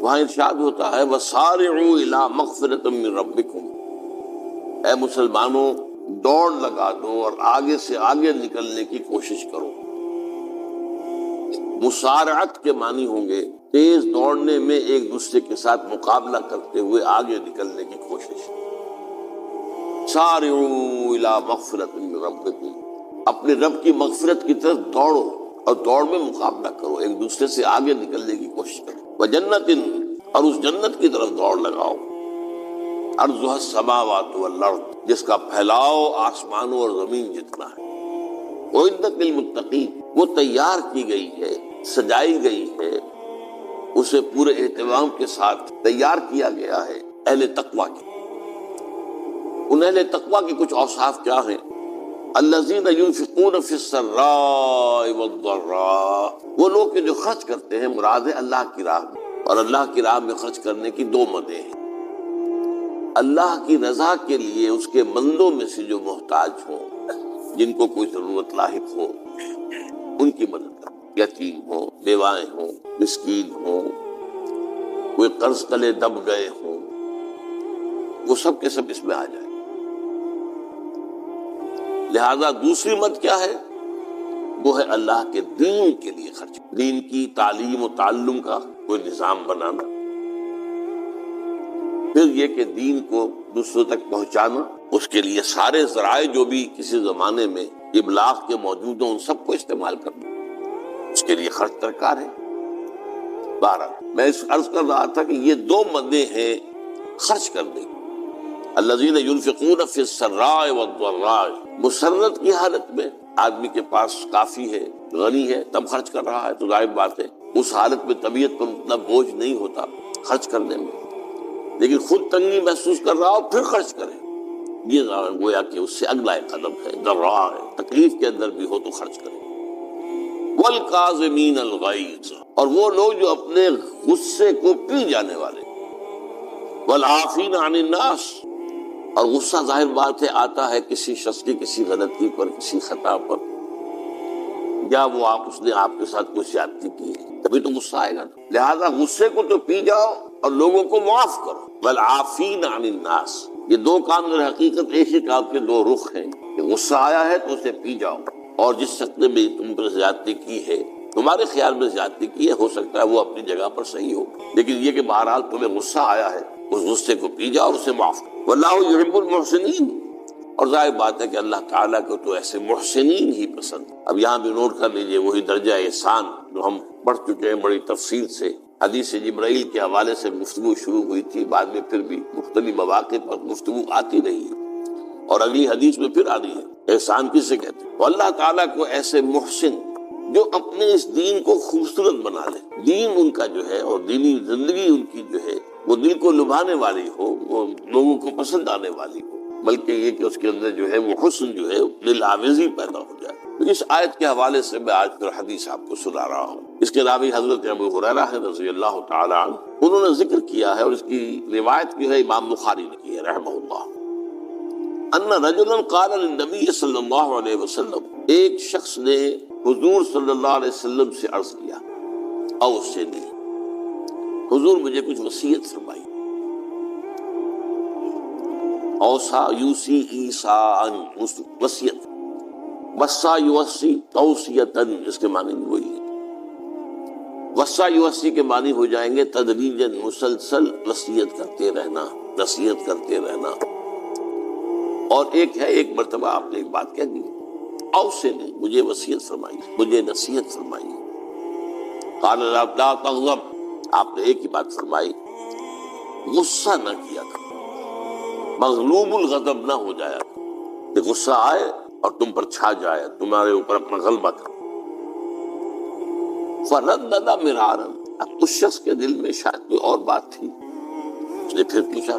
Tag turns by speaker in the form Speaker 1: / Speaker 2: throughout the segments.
Speaker 1: وہاں ارشاد ہوتا ہے وَسَارِعُوا إِلَىٰ مَغْفِرَةٍ مِّن رَبِّكُمْ، اے مسلمانوں دوڑ لگا دو اور آگے سے آگے نکلنے کی کوشش کرو۔ مسارعت کے معنی ہوں گے تیز دوڑنے میں ایک دوسرے کے ساتھ مقابلہ کرتے ہوئے آگے نکلنے کی کوشش۔ سارعوا الی مغفرۃ من ربکم، اپنے رب کی مغفرت کی طرف دوڑو اور دوڑ میں مقابلہ کرو، ایک دوسرے سے آگے نکلنے کی کوشش کرو۔ وجنت، اور اس جنت کی طرف دوڑ لگاؤ، عرضها السماوات والارض، جس کا پھیلاؤ آسمانوں اور زمین جتنا ہے۔ اعدت للمتقین، وہ تیار کی گئی ہے، سجائی گئی ہے، اسے پورے اہتمام کے ساتھ تیار کیا گیا ہے اہل تقویٰ کے۔ ان اہل تقویٰ کے کچھ اوصاف کیا ہیں؟ الذین ينفقون فی السراء والضراء، وہ لوگ کہ جو خرچ کرتے ہیں، مراد ہے اللہ کی راہ میں، اور اللہ کی راہ میں خرچ کرنے کی دو مدیں ہیں۔ اللہ کی رضا کے لیے اس کے بندوں میں سے جو محتاج ہوں، جن کو کوئی ضرورت لاحق ہو، ان کی مدد کرو، یتیم ہوں، بیوائیں ہوں، مسکین ہوں، کوئی قرض تلے دب گئے ہوں، وہ سب کے سب اس میں آ جائیں۔ لہذا دوسری مد کیا ہے؟ وہ ہے اللہ کے دین کے لیے خرچ، دین کی تعلیم و تعلم کا کوئی نظام بنانا، پھر یہ کہ دین کو دوسروں تک پہنچانا، اس کے لیے سارے ذرائع جو بھی کسی زمانے میں ابلاغ کے موجود ہوں ان سب کو استعمال کرنا، اس کے لیے خرچ درکار ہے۔ بہرحال میں اس عرض کر رہا تھا کہ یہ دو مدیں ہیں خرچ کرنے کی۔ الذین ينفقون فی السراء والضراء، مسرت کی حالت میں آدمی کے پاس کافی ہے، غنی ہے، تب خرچ کر رہا ہے تو ظاہر بات ہے اس حالت میں طبیعت پر اتنا بوجھ نہیں ہوتا خرچ کرنے میں، لیکن خود تنگی محسوس کر رہا ہو پھر خرچ کرے، یہ گویا کہ اس سے اگلا ایک قدم ہے، ضراء ہے، تکلیف کے اندر بھی ہو تو خرچ کرے۔ والکاظمین الغیظ، اور وہ لوگ جو اپنے غصے کو پی جانے والے، والعافین عن الناس، اور غصہ ظاہر بات ہے آتا ہے کسی شخص کی کسی غلطی پر، کسی خطا پر، یا وہ اس نے آپ کے ساتھ کوئی زیادتی کی ہے، تبھی تو غصہ آئے گا۔ لہذا غصے کو تو پی جاؤ اور لوگوں کو معاف کرو۔ والعافین عن الناس، یہ دو کام در حقیقت ایک ہی کام کے دو رخ ہیں، کہ غصہ آیا ہے تو اسے پی جاؤ، اور جس شخص نے بھی تم پر زیادتی کی ہے، تمہارے خیال میں زیادتی کی ہے، ہو سکتا ہے وہ اپنی جگہ پر صحیح ہو، لیکن یہ کہ بہرحال تمہیں غصہ آیا ہے، اس غصے کو پی جاؤ اور اسے معاف کرو۔ واللہ یحب المحسنین، اور ظاہر بات ہے کہ اللہ تعالیٰ کو تو ایسے محسنین ہی پسند۔ اب یہاں بھی نوٹ کر لیجئے وہی درجہ احسان جو ہم پڑھ چکے ہیں بڑی تفصیل سے، حدیث جبرائیل کے حوالے سے گفتگو شروع ہوئی تھی، بعد میں پھر بھی مختلف مواقع پر گفتگو آتی رہی ہے، اور اگلی حدیث میں پھر آ رہی ہے۔ احسان کسے کہتے ہیں؟ تو اللہ تعالیٰ کو ایسے محسن جو اپنے اس دین کو خوبصورت بنا لے، دین ان کا جو ہے اور دینی زندگی ان کی جو ہے وہ دل کو لبھانے والی ہو، وہ لوگوں کو پسند آنے والی ہو، بلکہ یہ کہ اس کے اندر جو ہے وہ حسن جو ہے دل آویزی پیدا ہو جائے۔ تو اس آیت کے حوالے سے میں آج پھر حدیث آپ کو سنا رہا ہوں۔ اس کے راوی حضرت ابو ہریرہ رضی اللہ تعالی عنہ، انہوں نے ذکر کیا ہے اور اس کی روایت جو ہے امام بخاری نے کی ہے رحمہ اللہ، ان رجلا قال للنبی صلی اللہ علیہ وسلم، ایک شخص نے حضور صلی اللہ علیہ وسلم سے عرض کیا، اوصنی، حضور مجھے کچھ وصیت فرمائی۔ اوصا یوسی ایصاءً، وصیت، وصا یوصی توصیتاً، اس کے معنی وہی ہے۔ وصا یوصی کے معنی ہو جائیں گے تدریجاً، مسلسل وصیت کرتے رہنا، نصیحت کرتے رہنا، اور ایک ہے ایک مرتبہ آپ نے ایک بات کہہ دی، اوصنی، مجھے وصیت فرمائی، مجھے نصیحت فرمائی۔ قال لا تغضب، آپ نے ایک ہی بات فرمائی، غصہ نہ کیا کرو، مغلوب الغضب نہ ہو جایا کرو، کہ غصہ آئے اور تم پر چھا جائے، تمہارے اوپر اپنا غلبہ کرو۔ فردد مرارا، اب اس شخص کے دل میں شاید کوئی اور بات تھی، اس نے پھر پوچھا،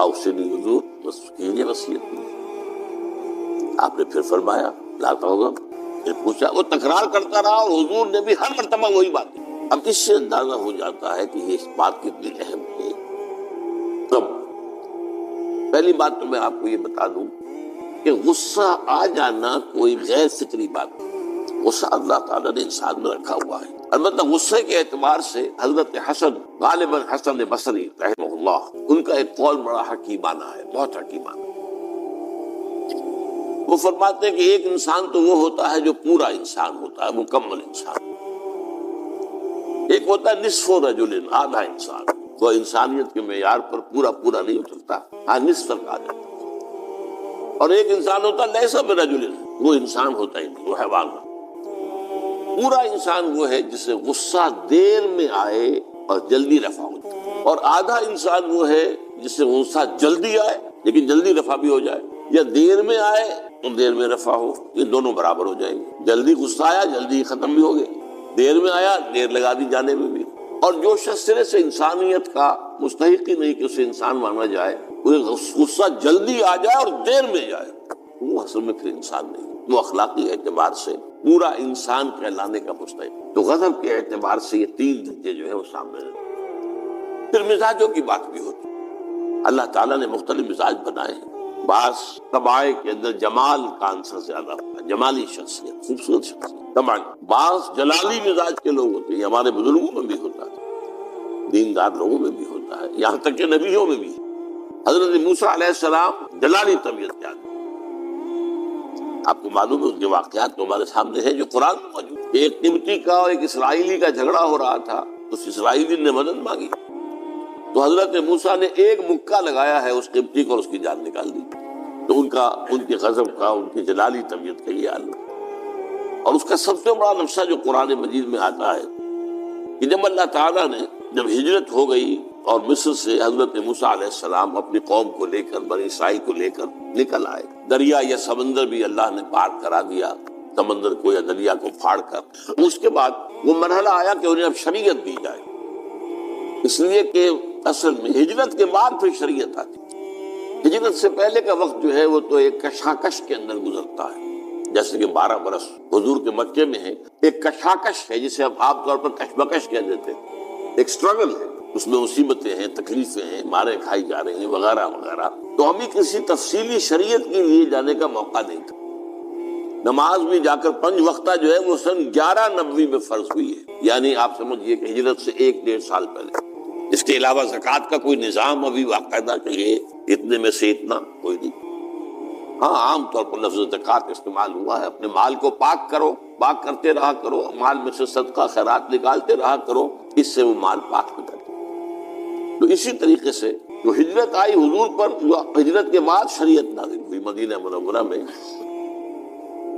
Speaker 1: اوصنی حضور، بس کیجیے وصیت۔ آپ نے پھر فرمایا لا تغضب، پھر پوچھا، وہ تکرار کرتا رہا اور حضور نے بھی ہر مرتبہ وہی بات کی۔ اب اس سے اندازہ ہو جاتا ہے کہ یہ بات کتنی اہم ہے۔ تب پہلی بات تو میں آپ کو یہ بتا دوں کہ غصہ آ جانا کوئی غیر فطری بات نہیں، غصہ اللہ تعالیٰ نے انسان میں رکھا ہوا ہے. البتہ غصے کے اعتبار سے حضرت حسن غالباً حسن بصری رحمہ اللہ ان کا ایک قول بڑا حکیمانہ ہے، بہت حکیمانہ. وہ فرماتے ہیں کہ ایک انسان تو وہ ہوتا ہے جو پورا انسان ہوتا ہے، مکمل انسان. ایک ہوتا ہے نصف رجل، آدھا انسان. وہ انسانیت کے معیار پر پورا نہیں اترتا، ہاں نصف تک آ جاتا. اور ایک انسان ہوتا ہے لیسا برجل، وہ انسان ہوتا ہی نہیں، وہ حیوان ہوتا. پورا انسان وہ ہے جسے غصہ دیر میں آئے اور جلدی رفع ہو، اور آدھا انسان وہ ہے جسے غصہ جلدی آئے لیکن جلدی رفع بھی ہو جائے، یا دیر میں آئے اور دیر میں رفع ہو. یہ دونوں برابر ہو جائیں گے. جلدی غصہ آیا جلدی ختم بھی ہو گئے، دیر میں آیا دیر لگا دی جانے میں بھی. اور جو شخص سرے سے انسانیت کا مستحق ہی نہیں کہ اسے انسان مانا جائے، وہ غصہ جلدی آ جائے اور دیر میں جائے، وہ اصل میں پھر انسان نہیں. وہ اخلاقی اعتبار سے پورا انسان کہلانے کا مستحق. تو غضب کے اعتبار سے یہ تین درجے جو ہے وہ سامنے رہتے. پھر مزاجوں کی بات بھی ہوتی. اللہ تعالیٰ نے مختلف مزاج بنائے ہیں. بعض طبائع کے اندر جمال کا عنصر زیادہ ہوتا ہے، جمالی شخصیت، خوبصورت شخصیت طبعا. بعض جلالی مزاج کے لوگ ہوتے ہیں، ہمارے بزرگوں میں بھی ہوتا ہے، دیندار لوگوں میں بھی ہوتا ہے، یہاں تک کہ نبیوں میں بھی. حضرت موسیٰ علیہ السلام جلالی طبیعت کے آدمی. آپ کو معلوم ہے اس کے واقعات تو ہمارے سامنے ہیں جو قرآن میں موجود. ایک قبطی کا اور ایک اسرائیلی کا جھگڑا ہو رہا تھا. اس اسرائیلی نے مدد مانگی تو حضرت موسیٰ نے ایک مکہ لگایا ہے اس قبطی کو اور اس کی جان نکال دی. تو ان کے غضب کا، ان کی جلالی طبیعت کا یہ حال. اور اس کا سب سے بڑا نقشہ جو قرآن مجید میں آتا ہے کہ جب اللہ تعالیٰ نے جب ہجرت ہو گئی اور مصر سے حضرت موسیٰ علیہ السلام اپنی قوم کو لے کر، بنی اسرائیل کو لے کر نکل آئے، دریا یا سمندر بھی اللہ نے پار کرا دیا، سمندر کو یا دریا کو پھاڑ کر. اس کے بعد وہ مرحلہ آیا کہ انہیں اب شریعت دی جائے، اس لیے کہ اصل میں ہجرت کے بعد پھر شریعت آتی. ہجرت سے پہلے کا وقت جو ہے وہ تو ایک کشاکش کے اندر گزرتا ہے. جیسے کہ 12 برس حضور کے مکے میں ہے، ایک کشاکش ہے جسے ہم عام طور پر کشمکش کہہ دیتے ہیں. ایک سٹرگل ہے، اس میں مصیبتیں ہیں، تکلیفیں ہیں، مارے کھائی جا رہے ہیں وغیرہ وغیرہ. تو ہمیں کسی تفصیلی شریعت کے لیے جانے کا موقع نہیں تھا. نماز بھی جا کر 5 وقتہ جو ہے وہ سن 1190 میں فرض ہوئی ہے، یعنی آپ سمجھئے کہ ہجرت سے 1-1.5 سال پہلے. اس کے علاوہ زکوٰۃ کا کوئی نظام ابھی باقاعدہ کہ یہ اتنے میں سے اتنا کوئی نہیں. ہاں عام طور پر لفظ زکوٰۃ استعمال ہوا ہے. اپنے مال کو پاک کرو، پاک کرتے رہا کرو، مال میں سے صدقہ خیرات نکالتے رہا کرو، اس سے وہ مال پاک ہو جاتا. تو اسی طریقے سے جو ہجرت آئی حضور پر، جو ہجرت کے بعد شریعت نازل ہوئی مدینہ منورہ میں.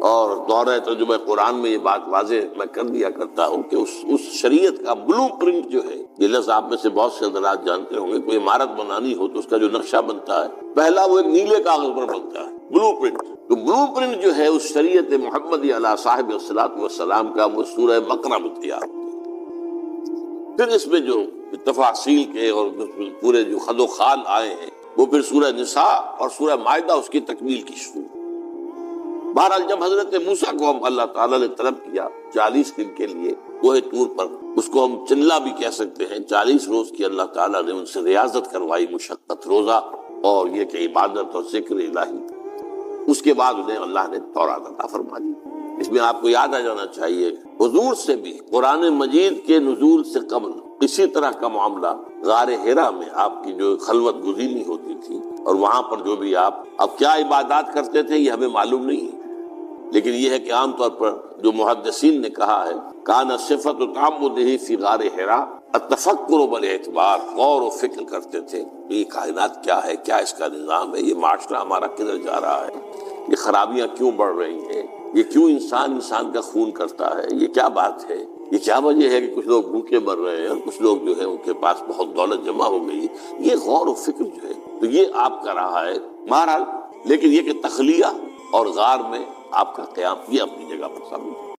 Speaker 1: اور دورہ ترجمہ قرآن میں یہ بات واضح میں کر دیا کرتا ہوں کہ اس شریعت کا بلو پرنٹ جو ہے، یہ لفظ آپ میں سے بہت سے حضرات جانتے ہوں گے، کوئی عمارت بنانی ہو تو اس کا جو نقشہ بنتا ہے پہلا وہ ایک نیلے کاغذ پر بنتا ہے، بلو پرنٹ. تو بلو پرنٹ جو ہے اس شریعت محمدی علی صاحب الصلاۃ والسلام کا، وہ سورہ بقرہ میں تیار ہوتا ہے. پھر اس میں جو تفاصیل کے اور پورے جو خد و خال آئے ہیں وہ پھر سورہ نساء اور سورہ مائدہ اس کی تکمیل کی شروع. بہرحال جب حضرت موسیٰ کو ہم اللہ تعالیٰ نے طلب کیا 40 دن کے لیے کوہ طور پر، اس کو ہم چلا بھی کہہ سکتے ہیں، 40 روز کی اللہ تعالیٰ نے ان سے ریاضت کروائی، مشقت، روزہ اور یہ کہ عبادت اور ذکر الہی. اس کے بعد انہیں اللہ نے تورات عطا فرما دی. اس میں آپ کو یاد آ جانا چاہیے حضور سے بھی قرآن مجید کے نزول سے قبل اسی طرح کا معاملہ غار حرا میں آپ کی جو خلوت گزینی ہوتی تھی اور وہاں پر جو بھی آپ اب کیا عبادات کرتے تھے یہ ہمیں معلوم نہیں ہے، لیکن یہ ہے کہ عام طور پر جو محدثین نے کہا ہے کان صفت تعمدہ فی غار حرا التفکر بالاعتبار، غور و فکر کرتے تھے یہ کائنات کیا ہے، کیا اس کا نظام ہے، یہ معاشرہ ہمارا کدھر جا رہا ہے، یہ خرابیاں کیوں بڑھ رہی ہیں، یہ کیوں انسان کا خون کرتا ہے، یہ کیا بات ہے، یہ کیا وجہ ہے کہ کچھ لوگ بھوکے مر رہے ہیں اور کچھ لوگ جو ہے ان کے پاس بہت دولت جمع ہو گئی. یہ غور و فکر جو ہے تو یہ آپ کا رہا ہے بہرحال. لیکن یہ کہ تخلیہ اور غار میں آپ کا قیام یہ اپنی جگہ پر ثابت ہے.